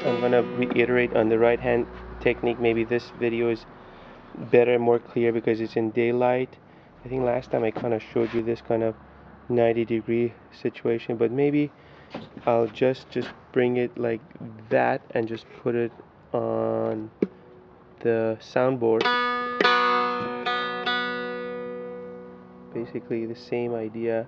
I'm gonna reiterate on the right hand technique. Maybe this video is better, more clear because it's in daylight. I think last time I kind of showed you this kind of 90-degree situation, but maybe I'll just bring it like that and just put it on the soundboard. Basically the same idea.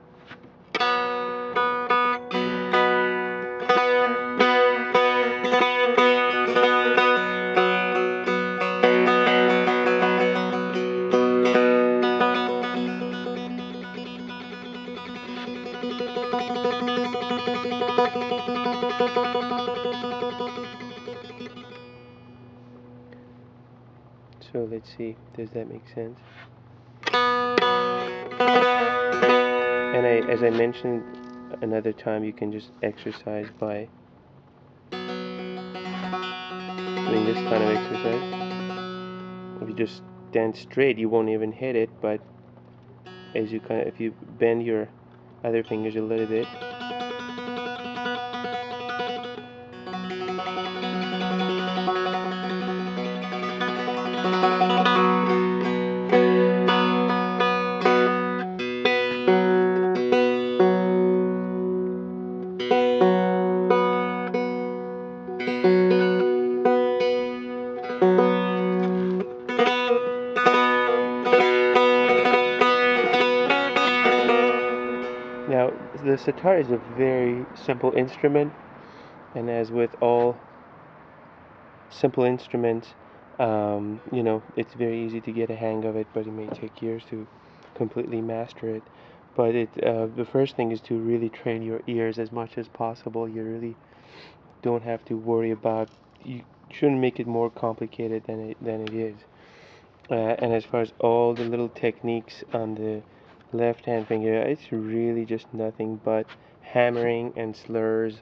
So let's see, does that make sense? And as I mentioned another time, you can just exercise by doing this kind of exercise. If you just stand straight, you won't even hit it, but as you if you bend your other fingers a little bit, now the sitar is a very simple instrument, and as with all simple instruments, it's very easy to get a hang of it, but it may take years to completely master it. But the first thing is to really train your ears as much as possible. You really don't have to worry about. You shouldn't make it more complicated than it is. And as far as all the little techniques on the left hand finger, it's really just nothing but hammering and slurs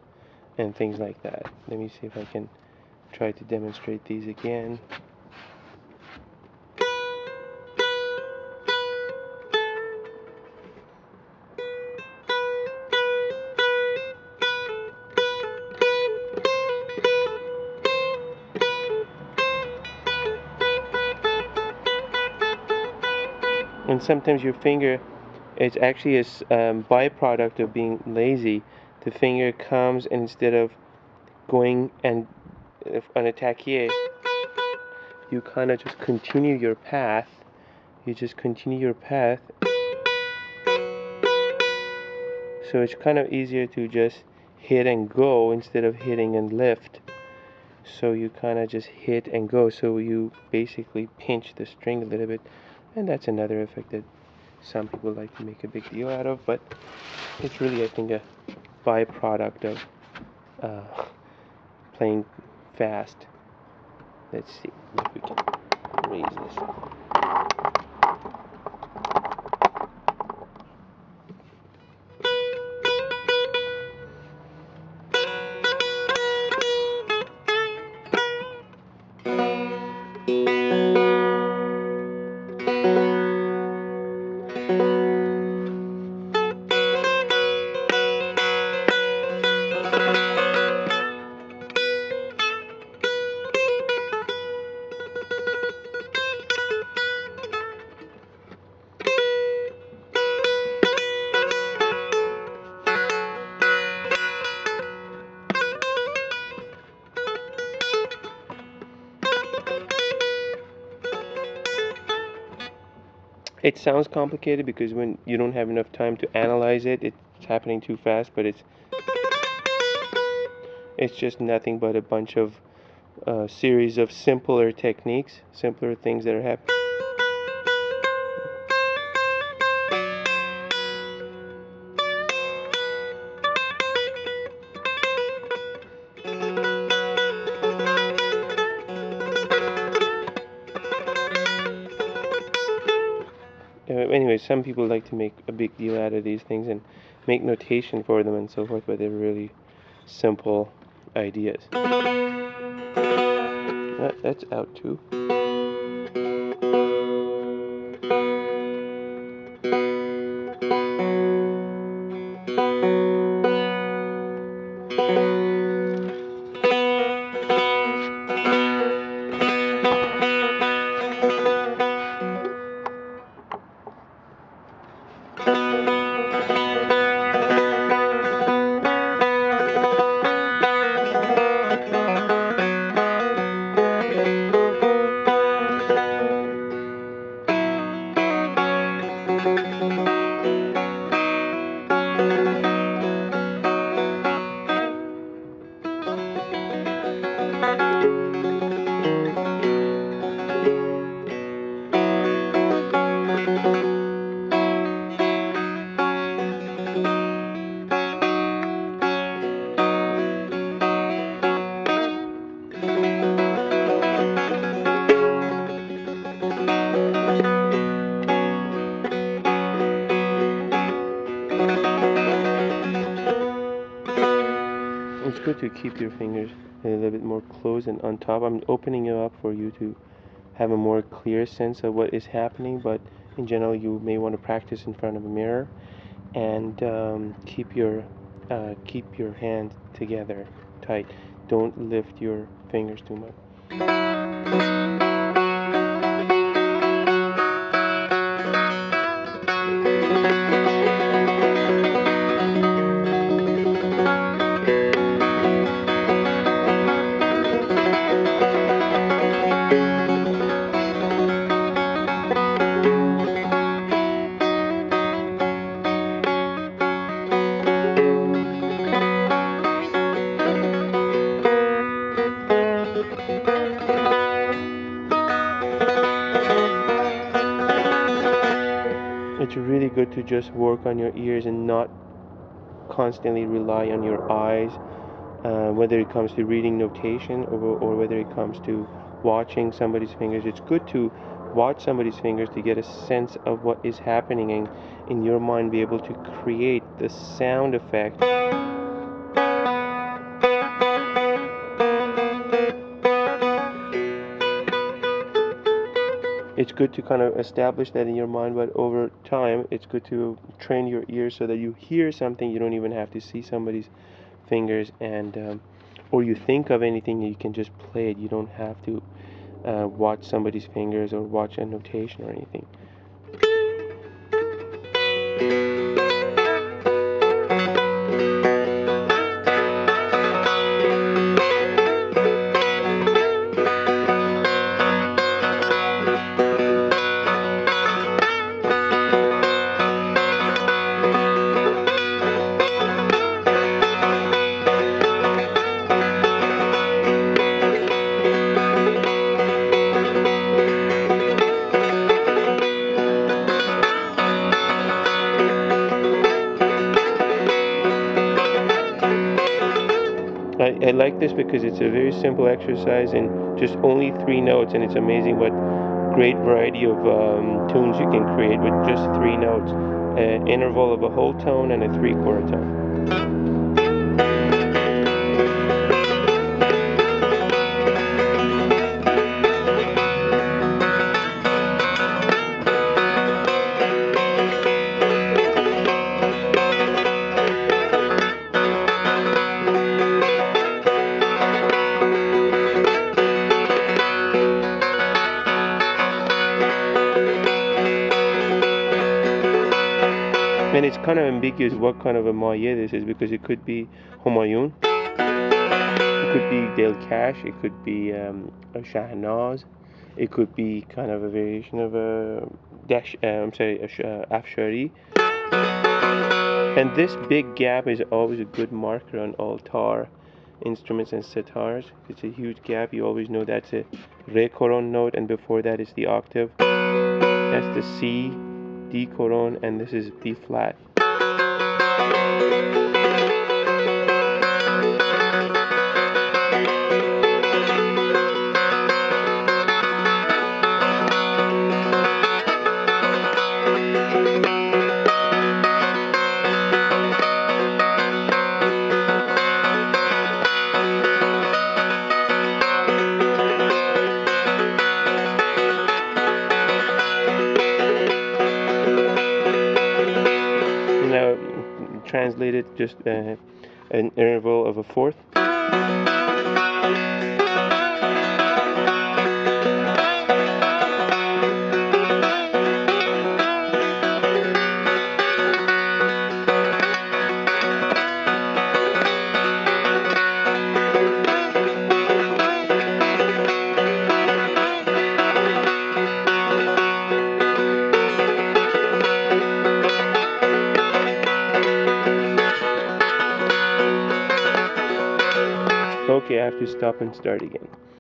and things like that. Let me see if I can try to demonstrate these again. And sometimes your finger, it's actually a byproduct of being lazy. The finger comes, and instead of going and on a takyeh, you kind of just continue your path. You just continue your path. So it's kind of easier to just hit and go instead of hitting and lift. So you kind of just hit and go. So you basically pinch the string a little bit. And that's another effect that some people like to make a big deal out of. But it's really, I think, a byproduct of playing fast. Let's see if we can raise this. It sounds complicated because when you don't have enough time to analyze it, it's happening too fast, but it's just nothing but a bunch of series of simpler techniques, simpler things that are happening. Anyway, some people like to make a big deal out of these things and make notation for them and so forth, but they're really simple ideas. That's out too. good to keep your fingers a little bit more closed and on top. I'm opening it up for you to have a more clear sense of what is happening, but in general you may want to practice in front of a mirror and keep your hand together tight. Don't lift your fingers too much. It's really good to just work on your ears and not constantly rely on your eyes, whether it comes to reading notation or whether it comes to watching somebody's fingers. It's good to watch somebody's fingers to get a sense of what is happening and in your mind be able to create the sound effect. It's good to kind of establish that in your mind, but over time it's good to train your ears so that you hear something, you don't even have to see somebody's fingers, and or you think of anything, you can just play it. You don't have to watch somebody's fingers or watch a notation or anything. I like this because it's a very simple exercise and just only 3 notes, and it's amazing what great variety of tunes you can create with just 3 notes, an interval of a whole tone and a 3/4 tone. And it's kind of ambiguous what kind of a takyeh this is, because it could be Humayun, it could be Del Cash, it could be a Shahnaz, it could be kind of a variation of a Afshari. And this big gap is always a good marker on all tar instruments and sitars. It's a huge gap. You always know that's a re koron note, and before that is the octave. That's the C, D koron, and this is B flat. Now translated just an interval of a fourth. Okay, I have to stop and start again.